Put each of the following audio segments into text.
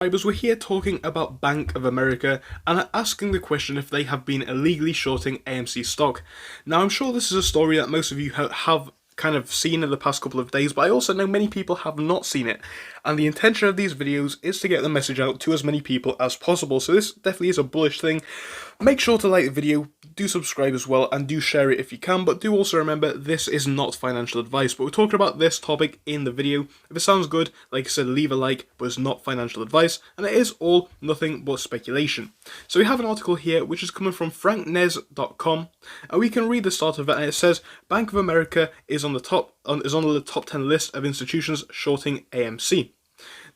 Subscribers, we're here talking about Bank of America and asking the question if they have been illegally shorting AMC stock. Now, I'm sure this is a story that most of you have kind of seen in the past couple of days, but I also know many people have not seen it. And the intention of these videos is to get the message out to as many people as possible, so this definitely is a bullish thing. Make sure to like the video, do subscribe as well, and do share it if you can, but do also remember this is not financial advice, but we're talking about this topic in the video. If it sounds good, like I said, leave a like, but it's not financial advice, and it is all nothing but speculation. So we have an article here which is coming from franknez.com, and we can read the start of it, and it says, Bank of America is on the top 10 list of institutions shorting AMC.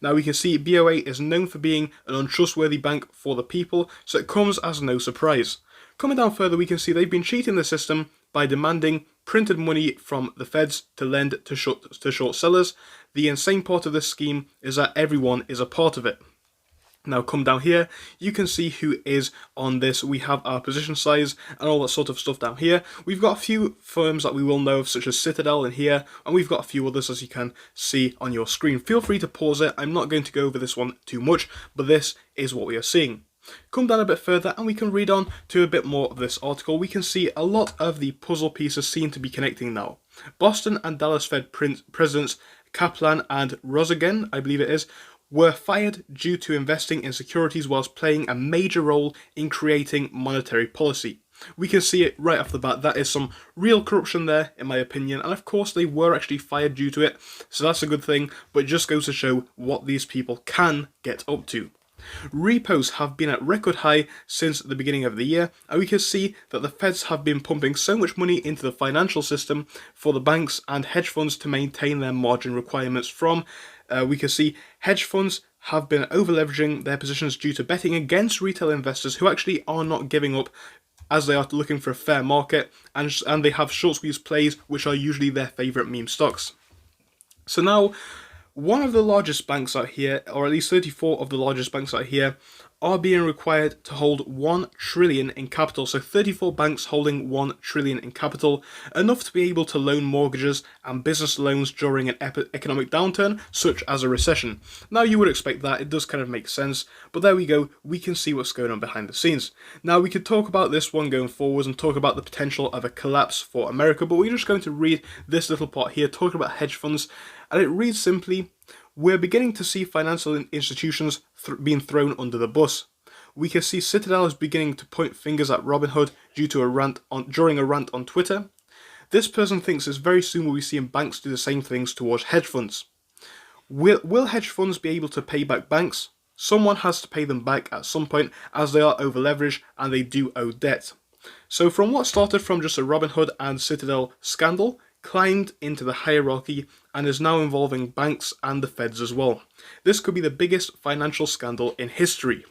Now we can see BOA is known for being an untrustworthy bank for the people, so it comes as no surprise. Coming down further, we can see they've been cheating the system by demanding printed money from the feds to lend to short sellers. The insane part of this scheme is that everyone is a part of it. Now come down here, you can see who is on this. We have our position size and all that sort of stuff down here. We've got a few firms that we will know of, such as Citadel in here, and we've got a few others as you can see on your screen. Feel free to pause it. I'm not going to go over this one too much, but this is what we are seeing. Come down a bit further and we can read on to a bit more of this article. We can see a lot of the puzzle pieces seem to be connecting now. Boston and Dallas Fed presidents Kaplan and Rosagen, I believe it is, were fired due to investing in securities whilst playing a major role in creating monetary policy. We can see it right off the bat. That is some real corruption there, in my opinion, and of course they were actually fired due to it, so that's a good thing, but it just goes to show what these people can get up to. Repos have been at record high since the beginning of the year, and we can see that the feds have been pumping so much money into the financial system for the banks and hedge funds to maintain their margin requirements from. We can see hedge funds have been over-leveraging their positions due to betting against retail investors who actually are not giving up as they are looking for a fair market, and they have short squeeze plays which are usually their favourite meme stocks. So now, one of the largest banks out here, or at least 34 of the largest banks out here, are being required to hold 1 trillion in capital. So 34 banks holding 1 trillion in capital, enough to be able to loan mortgages and business loans during an economic downturn, such as a recession. Now you would expect that, it does kind of make sense, but there we go, we can see what's going on behind the scenes. Now we could talk about this one going forwards and talk about the potential of a collapse for America, but we're just going to read this little part here, talking about hedge funds, and it reads simply, we're beginning to see financial institutions being thrown under the bus. We can see Citadel is beginning to point fingers at Robinhood due to during a rant on Twitter. This person thinks it's very soon we'll be seeing banks do the same things towards hedge funds. Will hedge funds be able to pay back banks? Someone has to pay them back at some point, as they are over leveraged and they do owe debt. So from what started from just a Robinhood and Citadel scandal, climbed into the hierarchy and is now involving banks and the feds as well. This could be the biggest financial scandal in history.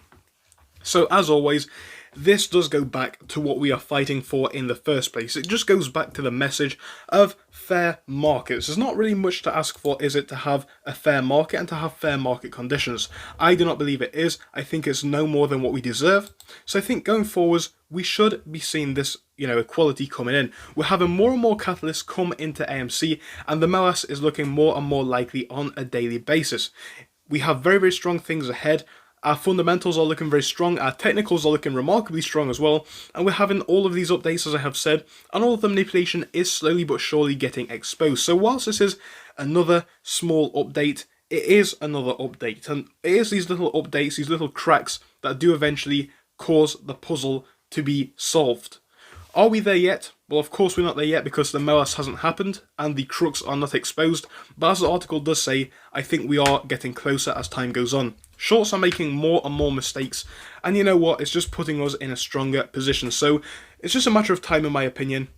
So as always, this does go back to what we are fighting for in the first place. It just goes back to the message of fair markets. There's not really much to ask for, is it, to have a fair market and to have fair market conditions. I do not believe it is. I think it's no more than what we deserve. So I think going forwards, we should be seeing this, equality coming in. We're having more and more catalysts come into AMC, and the MOAS is looking more and more likely on a daily basis. We have very, very strong things ahead. Our fundamentals are looking very strong, our technicals are looking remarkably strong as well, and we're having all of these updates, as I have said, and all of the manipulation is slowly but surely getting exposed. So whilst this is another small update, it is another update, and it is these little updates, these little cracks that do eventually cause the puzzle to be solved. Are we there yet? Well, of course we're not there yet because the MOAS hasn't happened and the crooks are not exposed, but as the article does say, I think we are getting closer as time goes on. Shorts are making more and more mistakes, and you know what, it's just putting us in a stronger position, so it's just a matter of time in my opinion.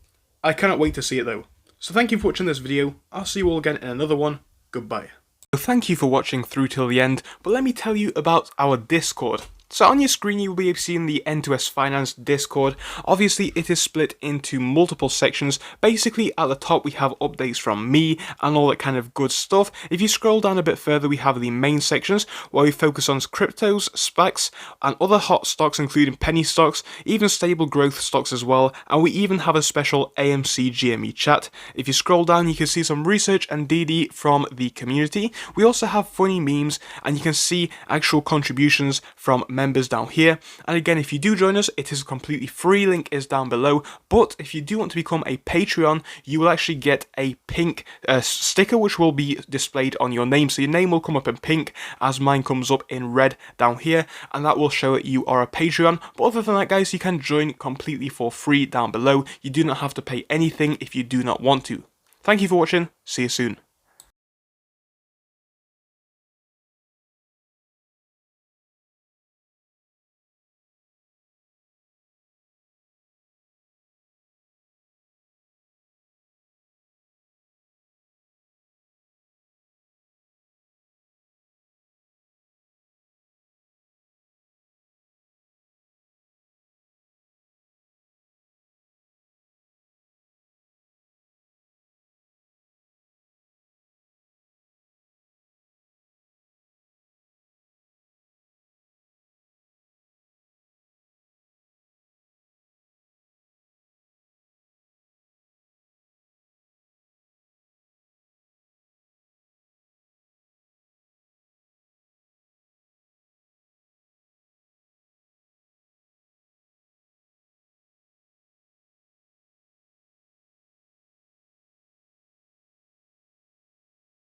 I cannot wait to see it though. So thank you for watching this video, I'll see you all again in another one, goodbye. Thank you for watching through till the end, but let me tell you about our Discord. So on your screen you will be seeing the N2S Finance Discord. Obviously it is split into multiple sections. Basically at the top we have updates from me and all that kind of good stuff. If you scroll down a bit further we have the main sections where we focus on cryptos, SPACs and other hot stocks including penny stocks, even stable growth stocks as well, and we even have a special AMC GME chat. If you scroll down you can see some research and DD from the community. We also have funny memes and you can see actual contributions from members down here. And again, if you do join us, it is completely free, link is down below. But if you do want to become a Patreon, you will actually get a pink sticker which will be displayed on your name. So your name will come up in pink as mine comes up in red down here, and that will show that you are a Patreon. But other than that guys, you can join completely for free down below. You do not have to pay anything if you do not want to. Thank you for watching, see you soon.